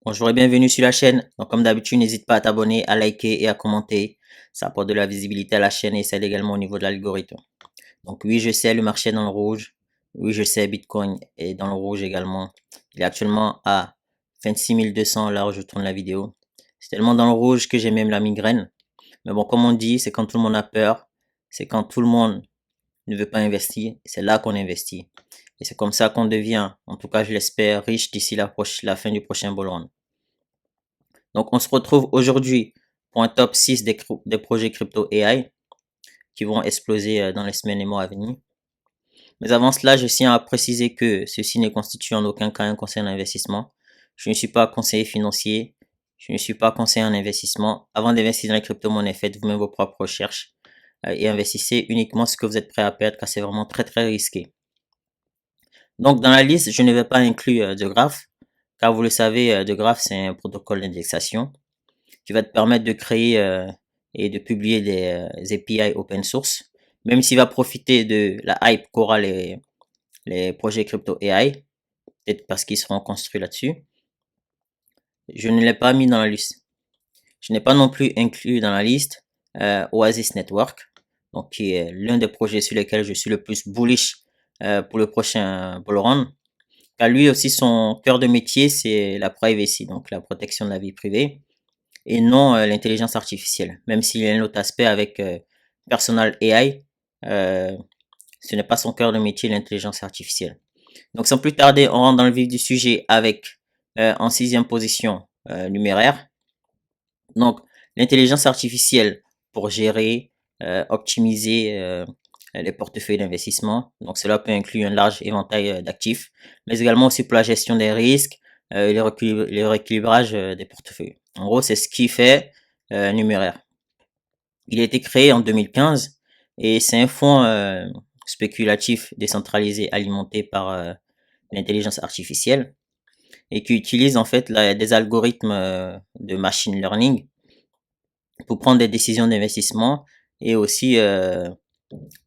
Bonjour et bienvenue sur la chaîne. Donc, comme d'habitude, n'hésite pas à t'abonner, à liker et à commenter. Ça apporte de la visibilité à la chaîne et ça aide également au niveau de l'algorithme. Donc, oui, je sais, le marché est dans le rouge. Oui, je sais, Bitcoin est dans le rouge également. Il est actuellement à 26 200 là où je tourne la vidéo. C'est tellement dans le rouge que j'ai même la migraine. Mais bon, comme on dit, c'est quand tout le monde a peur. C'est quand tout le monde ne veut pas investir. C'est là qu'on investit. Et c'est comme ça qu'on devient, en tout cas, je l'espère, riche d'ici la fin du prochain bull run. Donc, on se retrouve aujourd'hui pour un top 6 des projets crypto AI qui vont exploser dans les semaines et mois à venir. Mais avant cela, je tiens à préciser que ceci ne constitue en aucun cas un conseil d'investissement. Je ne suis pas conseiller financier, je ne suis pas conseiller en investissement. Avant d'investir dans les crypto-monnaies, faites vous-même vos propres recherches et investissez uniquement ce que vous êtes prêt à perdre car c'est vraiment très très risqué. Donc, dans la liste, je ne vais pas inclure de graph car vous le savez, de graph c'est un protocole d'indexation qui va te permettre de créer et de publier des API open source, même s'il va profiter de la hype qu'aura les projets crypto AI, peut-être parce qu'ils seront construits là-dessus. Je ne l'ai pas mis dans la liste. Je n'ai pas non plus inclus dans la liste Oasis Network, donc qui est l'un des projets sur lesquels je suis le plus bullish pour le prochain bull run. Car lui aussi, son cœur de métier, c'est la privacy, donc la protection de la vie privée, et non l'intelligence artificielle. Même s'il y a un autre aspect avec Personal AI, euh, ce n'est pas son cœur de métier, l'intelligence artificielle. Donc sans plus tarder, on rentre dans le vif du sujet avec en sixième position numéraire. Donc l'intelligence artificielle pour gérer, optimiser les portefeuilles d'investissement. Donc cela peut inclure un large éventail d'actifs, mais également aussi pour la gestion des risques et le rééquilibrage des portefeuilles. En gros, c'est ce qui fait Numéraire. Il a été créé en 2015 et c'est un fonds spéculatif décentralisé alimenté par l'intelligence artificielle et qui utilise en fait des algorithmes de machine learning pour prendre des décisions d'investissement et aussi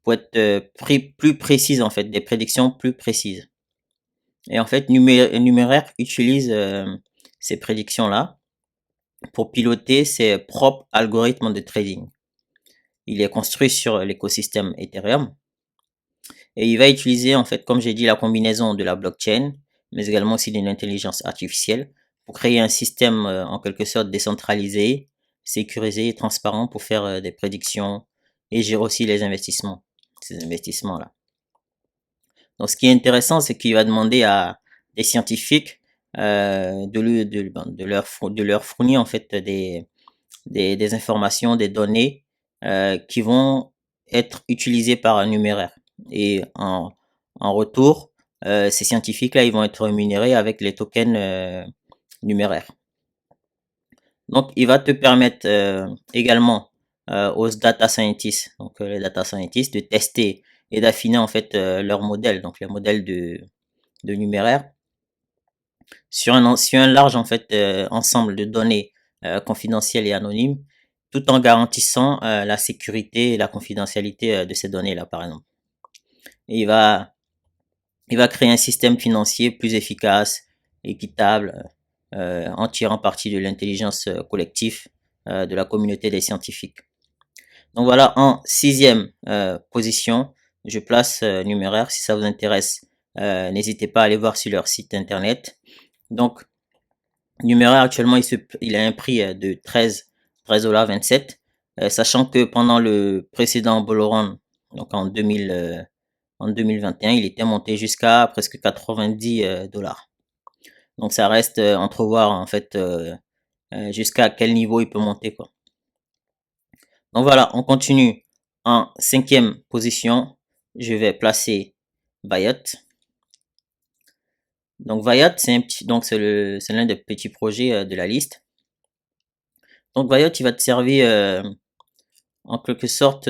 pour être plus précise en fait, des prédictions plus précises. Et en fait, Numéraire utilise ces prédictions-là pour piloter ses propres algorithmes de trading. Il est construit sur l'écosystème Ethereum et il va utiliser en fait, comme j'ai dit, la combinaison de la blockchain, mais également aussi de l'intelligence artificielle pour créer un système en quelque sorte décentralisé, sécurisé et transparent pour faire des prédictions et gérer aussi les investissements, ces investissements-là. Donc, ce qui est intéressant, c'est qu'il va demander à des scientifiques de leur fournir en fait des informations, des données qui vont être utilisées par un numéraire. Et en retour, ces scientifiques-là, ils vont être rémunérés avec les tokens numéraires. Donc, il va te permettre également aux data scientists, donc les data scientists, de tester et d'affiner en fait leurs modèles, donc les modèles de numéraire sur un large en fait ensemble de données confidentielles et anonymes, tout en garantissant la sécurité et la confidentialité de ces données-là, par exemple. Et il va créer un système financier plus efficace, équitable, en tirant parti de l'intelligence collective de la communauté des scientifiques. Donc voilà, en sixième position, je place Numéraire. Si ça vous intéresse, n'hésitez pas à aller voir sur leur site internet. Donc, Numéraire actuellement, il a un prix de 13,27 $, sachant que pendant le précédent bull run, donc en 2021, il était monté jusqu'à presque 90 dollars. Donc ça reste entrevoir en fait jusqu'à quel niveau il peut monter quoi. Donc voilà, on continue en cinquième position. Je vais placer Bayot. Donc Bayot, c'est l'un des petits projets de la liste. Donc Bayot, il va te servir en quelque sorte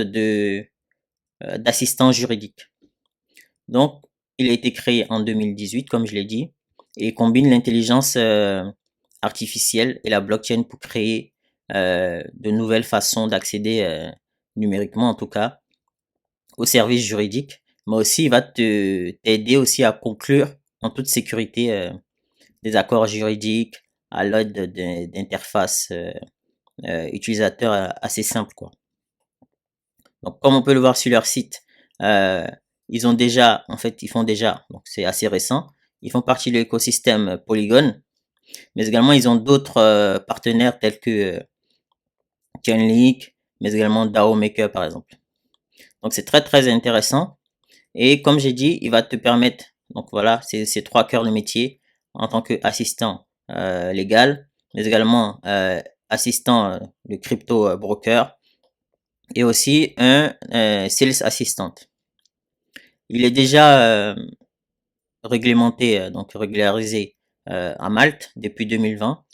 d'assistant juridique. Donc il a été créé en 2018, comme je l'ai dit, et combine l'intelligence artificielle et la blockchain pour créer de nouvelles façons d'accéder numériquement en tout cas aux services juridiques, mais aussi il va t'aider aussi à conclure en toute sécurité des accords juridiques, à l'aide d'interfaces utilisateurs assez simples, quoi. Donc, comme on peut le voir sur leur site, ils ont déjà, en fait, ils font déjà, donc c'est assez récent, ils font partie de l'écosystème Polygon, mais également ils ont d'autres partenaires tels que Chainlink, mais également DAO Maker par exemple. Donc c'est très très intéressant. Et comme j'ai dit, il va te permettre, donc voilà, c'est ces trois cœurs de métier en tant qu'assistant légal, mais également assistant de crypto broker et aussi un sales assistant. Il est déjà réglementé, donc régularisé à Malte depuis 2020.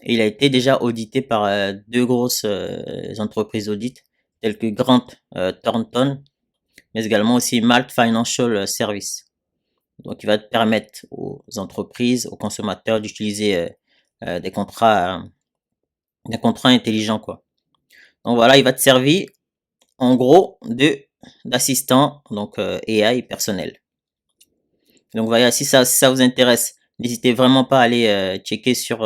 Et il a été déjà audité par deux grosses entreprises d'audit telles que Grant Thornton, mais également aussi Malte Financial Service. Donc, il va te permettre aux entreprises, aux consommateurs d'utiliser des contrats intelligents, quoi. Donc voilà, il va te servir en gros d'assistant, donc AI personnel. Donc voilà, si ça vous intéresse, n'hésitez vraiment pas à aller checker sur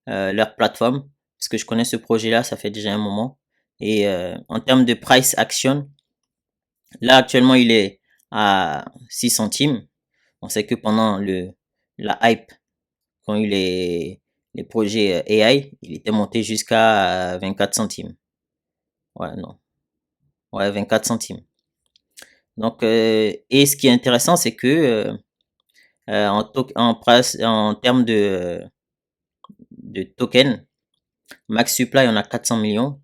leur plateforme, parce que je connais ce projet-là, ça fait déjà un moment. Et en termes de price action, là actuellement il est à 6 centimes. On sait que pendant la hype, quand il est les projets AI, il était monté jusqu'à 24 centimes. Ouais, non. Ouais, 24 centimes. Donc, et ce qui est intéressant, c'est que en termes de tokens, max supply, on a 400 millions.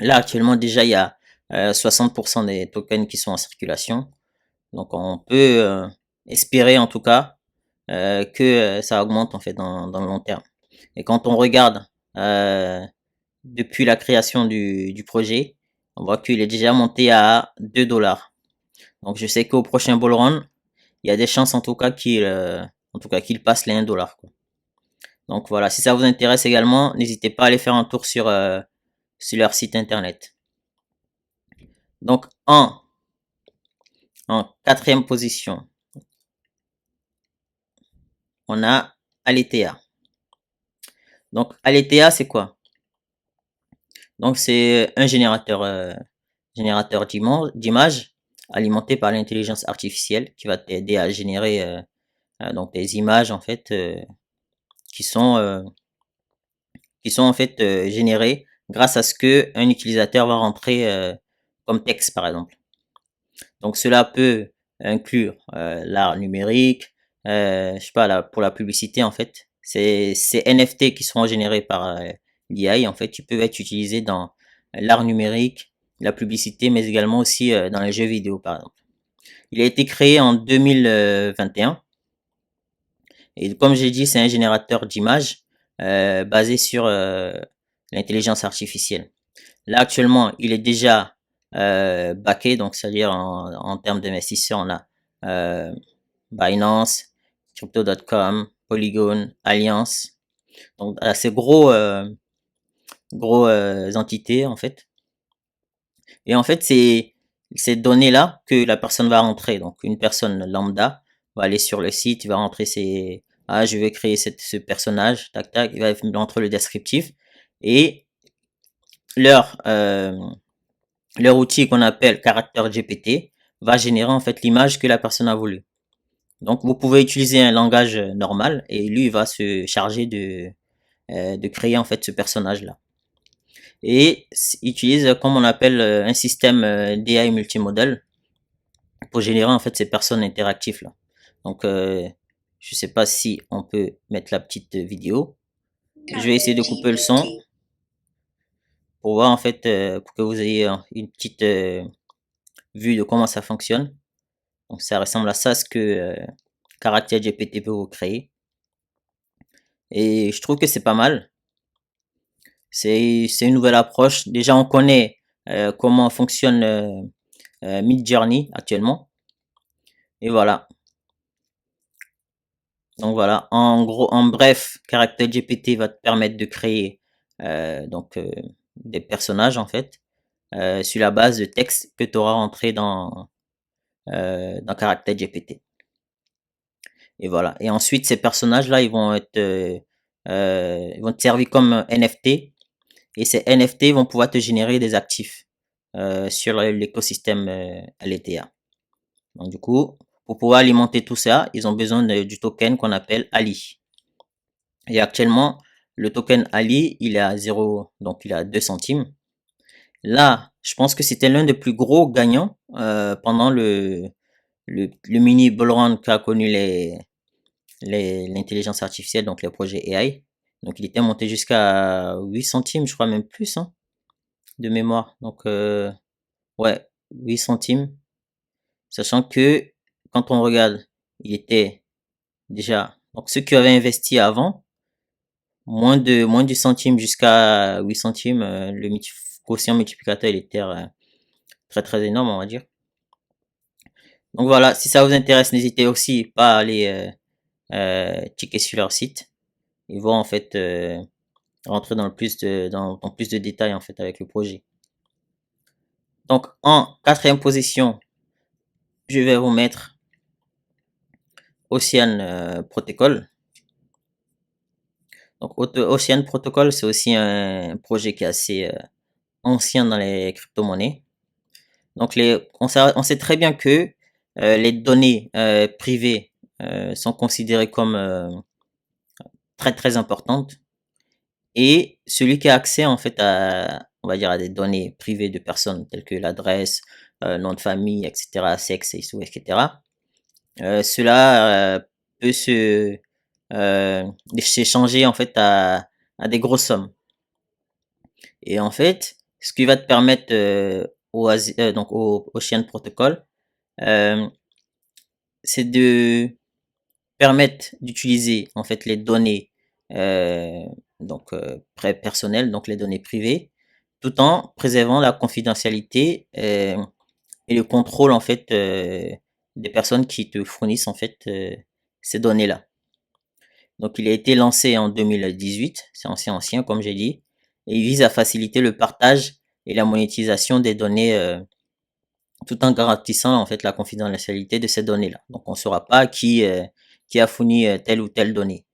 Là, actuellement, déjà, il y a 60% des tokens qui sont en circulation. Donc, on peut espérer, en tout cas, que ça augmente, en fait, dans le long terme. Et quand on regarde depuis la création du projet, on voit qu'il est déjà monté à 2 dollars. Donc, je sais qu'au prochain bull run, il y a des chances, en tout cas, qu'il passe les 1 dollar, quoi. Donc voilà, si ça vous intéresse également, n'hésitez pas à aller faire un tour sur leur site internet. Donc en quatrième position, on a Aletheia. Donc Aletheia, c'est quoi? Donc c'est un générateur d'images alimenté par l'intelligence artificielle qui va t'aider à générer donc des images en fait qui sont euh, qui sont en fait générées grâce à ce que un utilisateur va rentrer comme texte par exemple. Donc cela peut inclure l'art numérique, je sais pas là, pour la publicité en fait. Ces NFT qui seront générés par l'IA en fait, ils peuvent être utilisés dans l'art numérique, la publicité, mais également aussi dans les jeux vidéo par exemple. Il a été créé en 2021 et comme j'ai dit, c'est un générateur d'images basé sur l'intelligence artificielle. Là, actuellement, il est déjà backé, donc c'est-à-dire en termes d'investisseurs, on a euh, Binance, Crypto.com, Polygon, Alliance. Donc, ces gros entités, en fait. Et en fait, c'est ces données-là que la personne va rentrer. Donc, une personne lambda va aller sur le site, il va rentrer je vais créer ce personnage, tac, tac, il va rentrer le descriptif. Et leur, euh, leur outil qu'on appelle caractère GPT va générer en fait l'image que la personne a voulu. Donc vous pouvez utiliser un langage normal et lui il va se charger de créer en fait ce personnage là. Et il utilise comme on appelle un système d'AI multimodal pour générer en fait ces personnes interactives là. Donc je sais pas si on peut mettre la petite vidéo. Je vais essayer de couper le son pour voir en fait pour que vous ayez une petite vue de comment ça fonctionne. Donc ça ressemble à ça ce que Caractère GPT peut vous créer. Et je trouve que c'est pas mal. C'est une nouvelle approche. Déjà on connaît comment fonctionne Midjourney actuellement. Et voilà. Donc voilà. En gros, en bref, Caractère GPT va te permettre de créer des personnages en fait sur la base de textes que tu auras rentré dans Caractère GPT. Et voilà. Et ensuite, ces personnages-là, ils vont être ils vont te servir comme NFT et ces NFT vont pouvoir te générer des actifs sur l'écosystème Alethea. Donc du coup, pour pouvoir alimenter tout ça, ils ont besoin du token qu'on appelle Ali. Et actuellement, le token Ali, il est à 0, donc il est à 2 centimes. Là, je pense que c'était l'un des plus gros gagnants pendant le mini bull run qu'a connu l'intelligence artificielle, donc les projets AI. Donc il était monté jusqu'à 8 centimes, je crois même plus, hein, de mémoire. Donc ouais, 8 centimes. Sachant que quand on regarde, il était déjà, donc ceux qui avaient investi avant, moins du centime jusqu'à 8 centimes, quotient multiplicateur il était très très énorme, on va dire. Donc voilà, si ça vous intéresse, n'hésitez aussi pas à aller checker sur leur site. Ils vont en fait rentrer dans plus de détails en fait avec le projet. Donc en quatrième position, je vais vous mettre Ocean Protocol. Donc Ocean Protocol, c'est aussi un projet qui est assez ancien dans les crypto-monnaies. Donc on sait très bien que les données privées sont considérées comme très très importantes et celui qui a accès en fait à, on va dire, à des données privées de personnes telles que l'adresse, nom de famille, etc., sexe, et tout, etc. Cela peut s'échanger en fait à des grosses sommes. Et en fait, ce qui va te permettre donc au Ocean Protocol, euh, c'est de permettre d'utiliser en fait les données euh, donc personnelles, donc les données privées, tout en préservant la confidentialité et le contrôle en fait des personnes qui te fournissent en fait ces données-là. Donc il a été lancé en 2018, c'est ancien comme j'ai dit, et il vise à faciliter le partage et la monétisation des données tout en garantissant en fait la confidentialité de ces données-là. Donc on ne saura pas qui a fourni telle ou telle donnée.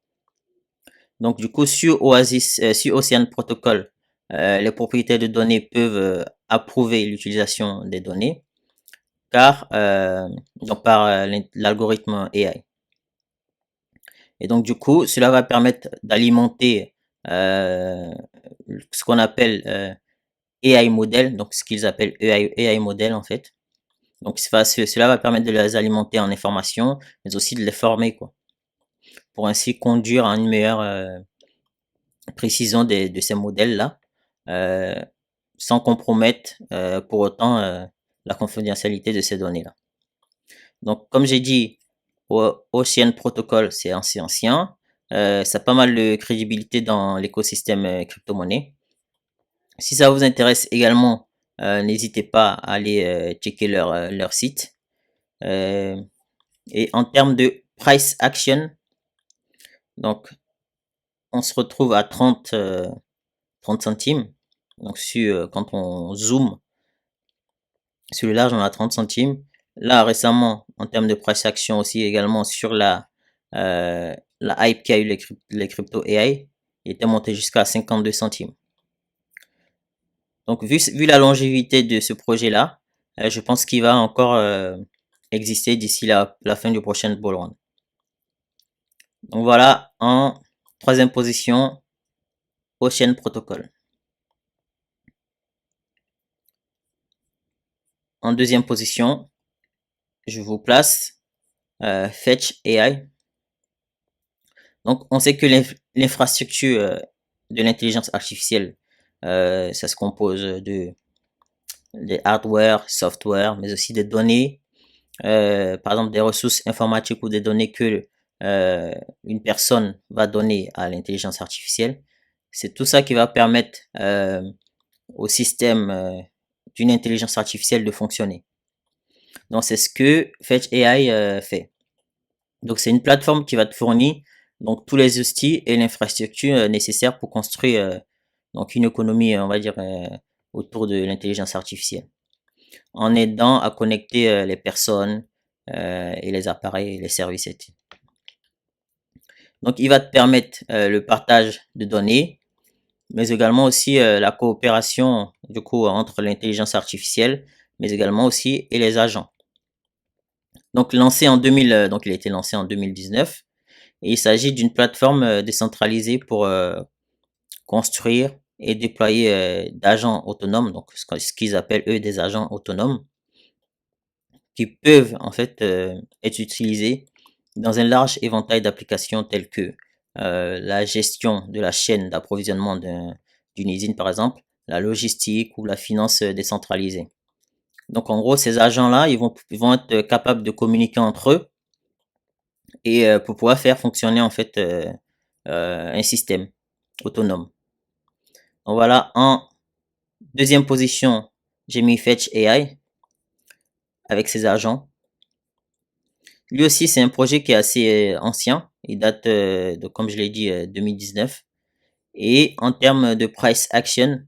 Donc du coup sur Ocean Protocol, les propriétaires de données peuvent approuver l'utilisation des données car donc par l'algorithme AI. Et donc du coup, cela va permettre d'alimenter ce qu'on appelle AI model, donc ce qu'ils appellent AI model en fait. Donc cela va permettre de les alimenter en information, mais aussi de les former quoi, pour ainsi conduire à une meilleure précision de ces modèles là, euh, sans compromettre pour autant la confidentialité de ces données là. Donc comme j'ai dit, Ocean Protocol c'est ancien, ça a pas mal de crédibilité dans l'écosystème crypto-monnaie. Si ça vous intéresse également, n'hésitez pas à aller checker leur site. Euh, et en termes de price action, donc on se retrouve à 30 centimes. Donc quand on zoome sur le large, on a 30 centimes. Là récemment, en termes de price action aussi également sur la hype qu'il y a eu les crypto AI, il était monté jusqu'à 52 centimes. Donc vu la longévité de ce projet-là, je pense qu'il va encore exister d'ici la fin du prochain bull run. Donc voilà, en troisième position, Ocean Protocol. En deuxième position, je vous place Fetch AI. Donc on sait que l'infrastructure de l'intelligence artificielle, ça se compose de hardware, software, mais aussi des données, par exemple des ressources informatiques ou des données que une personne va donner à l'intelligence artificielle. C'est tout ça qui va permettre au système d'une intelligence artificielle de fonctionner. Donc c'est ce que Fetch AI fait. Donc c'est une plateforme qui va te fournir donc tous les outils et l'infrastructure nécessaires pour construire donc une économie, on va dire, autour de l'intelligence artificielle, en aidant à connecter les personnes et les appareils et les services. Donc, il va te permettre le partage de données, mais également aussi la coopération du coup entre l'intelligence artificielle, mais également aussi et les agents. Donc, lancé en 2000, donc il a été lancé en 2019, et il s'agit d'une plateforme décentralisée pour construire et déployer d'agents autonomes, donc ce qu'ils appellent eux des agents autonomes, qui peuvent en fait être utilisés dans un large éventail d'applications telles que la gestion de la chaîne d'approvisionnement d'une usine par exemple, la logistique ou la finance décentralisée. Donc en gros, ces agents-là, ils vont être capables de communiquer entre eux et pour pouvoir faire fonctionner en fait un système autonome. Donc voilà, en deuxième position, j'ai mis Fetch AI avec ses agents. Lui aussi, c'est un projet qui est assez ancien. Il date de, comme je l'ai dit, 2019. Et en termes de price action,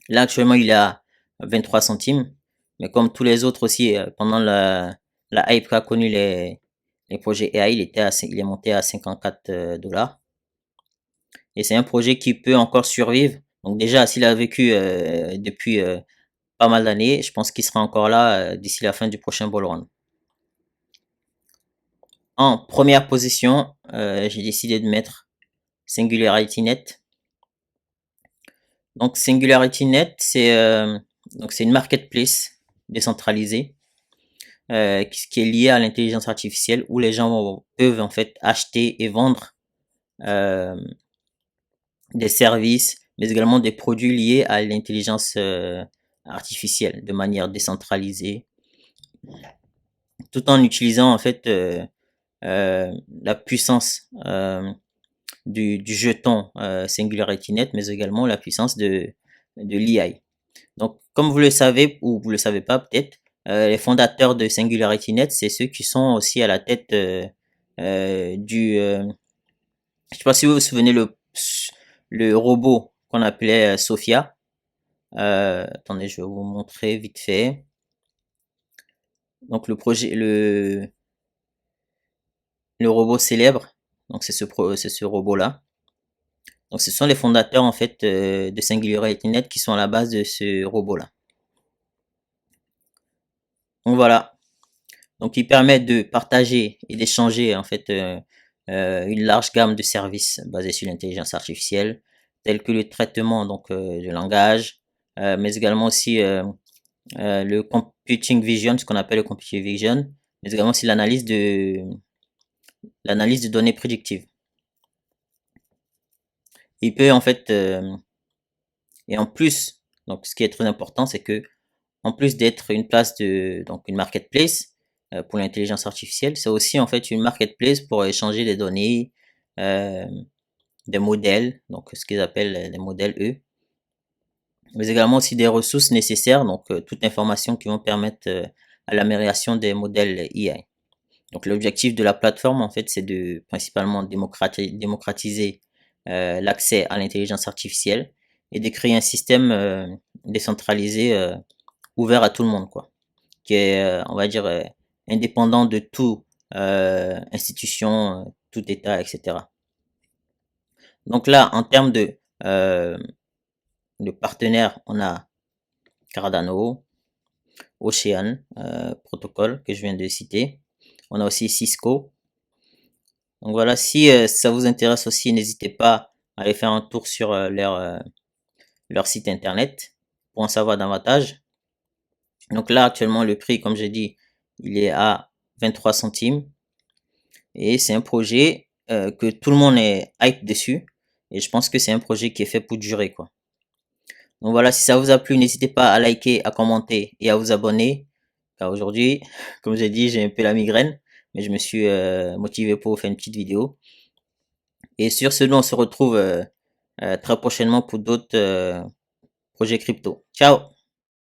là actuellement, il est à 23 centimes. Mais comme tous les autres aussi, pendant la hype qu'a connu les projets AI, il est monté à 54 dollars. Et c'est un projet qui peut encore survivre. Donc déjà, s'il a vécu depuis pas mal d'années, je pense qu'il sera encore là d'ici la fin du prochain bull run. En première position, j'ai décidé de mettre SingularityNet. Donc SingularityNet, c'est une marketplace décentralisée qui est liée à l'intelligence artificielle où les gens peuvent en fait acheter et vendre euh, des services, mais également des produits liés à l'intelligence artificielle de manière décentralisée, tout en utilisant en fait la puissance du jeton SingularityNet, mais également la puissance de l'EI. Donc, comme vous le savez, ou vous le savez pas peut-être, les fondateurs de SingularityNet, c'est ceux qui sont aussi à la tête je sais pas si vous vous souvenez le robot qu'on appelait Sophia. Attendez, je vais vous montrer vite fait. Donc le robot célèbre, donc c'est ce robot-là. Donc ce sont les fondateurs en fait de SingularityNet qui sont à la base de ce robot-là. Donc voilà. Donc il permet de partager et d'échanger en fait une large gamme de services basés sur l'intelligence artificielle, tels que le traitement donc de langage, mais également aussi le computing vision, ce qu'on appelle le computing vision, mais également aussi l'analyse de données prédictives. Il peut en fait et en plus, donc ce qui est très important, c'est que en plus d'être une place donc une marketplace pour l'intelligence artificielle, c'est aussi en fait une marketplace pour échanger des données, euh, des modèles, donc ce qu'ils appellent les modèles eux, mais également aussi des ressources nécessaires, donc toute information qui vont permettre à l'amélioration des modèles IA. Donc l'objectif de la plateforme en fait, c'est de principalement démocratiser l'accès à l'intelligence artificielle et de créer un système décentralisé ouvert à tout le monde, quoi, qui est, on va dire, indépendant de tout institution, tout État, etc. Donc là, en termes de partenaires, on a Cardano, Ocean, protocole que je viens de citer. On a aussi Cisco. Donc voilà, si ça vous intéresse aussi, n'hésitez pas à aller faire un tour sur leur site internet pour en savoir davantage. Donc là, actuellement, le prix, comme j'ai dit, il est à 23 centimes. Et c'est un projet que tout le monde est hype dessus. Et je pense que c'est un projet qui est fait pour durer, quoi. Donc voilà, si ça vous a plu, n'hésitez pas à liker, à commenter et à vous abonner. Car aujourd'hui, comme j'ai dit, j'ai un peu la migraine. Mais je me suis motivé pour vous faire une petite vidéo. Et sur ce, nous, on se retrouve très prochainement pour d'autres projets crypto. Ciao!